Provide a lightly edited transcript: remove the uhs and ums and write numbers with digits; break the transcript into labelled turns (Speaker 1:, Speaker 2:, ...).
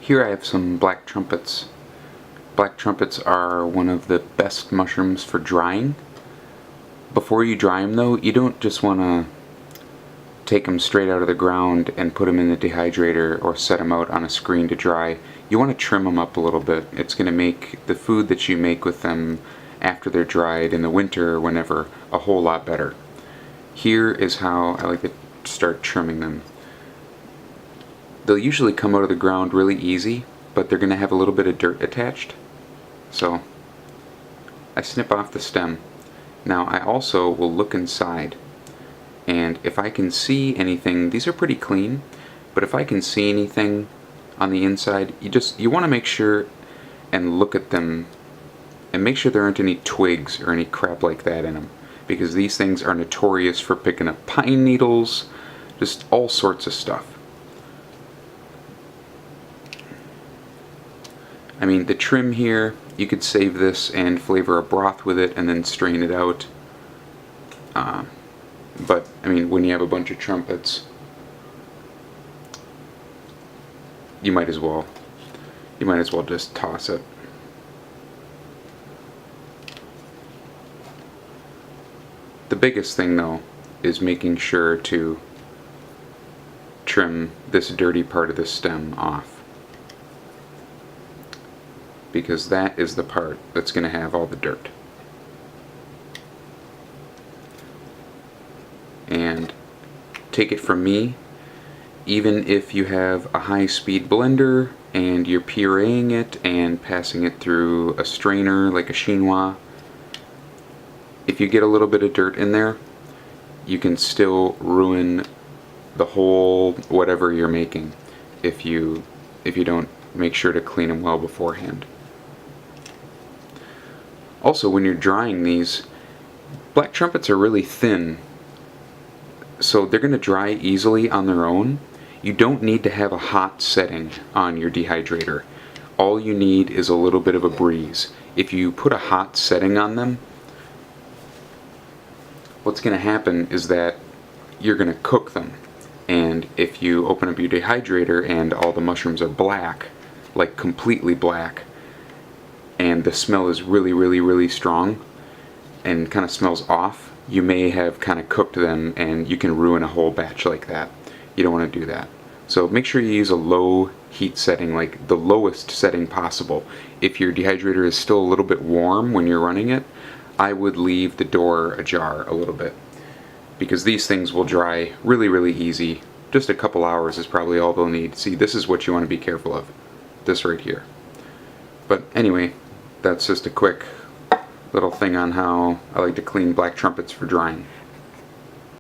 Speaker 1: Here I have some black trumpets. Black trumpets are one of the best mushrooms for drying. Before you dry them though, you don't just want to take them straight out of the ground and put them in the dehydrator or set them out on a screen to dry. You want to trim them up a little bit. It's going to make the food that you make with them after they're dried in the winter or whenever a whole lot better. Here is how I like to start trimming them. They'll usually come out of the ground really easy, but they're going to have a little bit of dirt attached. So I snip off the stem. Now I also will look inside, and if I can see anything, these are pretty clean, but if I can see anything on the inside, you want to make sure and look at them and make sure there aren't any twigs or any crap like that in them, because these things are notorious for picking up pine needles, just all sorts of stuff. I mean, the trim here, you could save this and flavor a broth with it and then strain it out. But, I mean, when you have a bunch of trumpets, you might as well just toss it. The biggest thing, though, is making sure to trim this dirty part of the stem off, because that is the part that's going to have all the dirt. And take it from me, even if you have a high-speed blender and you're pureeing it and passing it through a strainer like a chinois, if you get a little bit of dirt in there, you can still ruin the whole whatever you're making if you don't make sure to clean them well beforehand. Also, when you're drying these, black trumpets are really thin, so they're going to dry easily on their own. You don't need to have a hot setting on your dehydrator. All you need is a little bit of a breeze. If you put a hot setting on them, what's going to happen is that you're going to cook them. And if you open up your dehydrator and all the mushrooms are black, like completely black, and the smell is really, really, really strong and kind of smells off, you may have kind of cooked them and you can ruin a whole batch like that. You don't want to do that. So make sure you use a low heat setting, like the lowest setting possible. If your dehydrator is still a little bit warm when you're running it, I would leave the door ajar a little bit, because these things will dry really, really easy. Just a couple hours is probably all they'll need. See, this is what you want to be careful of. This right here. But anyway, that's just a quick little thing on how I like to clean black trumpets for drying.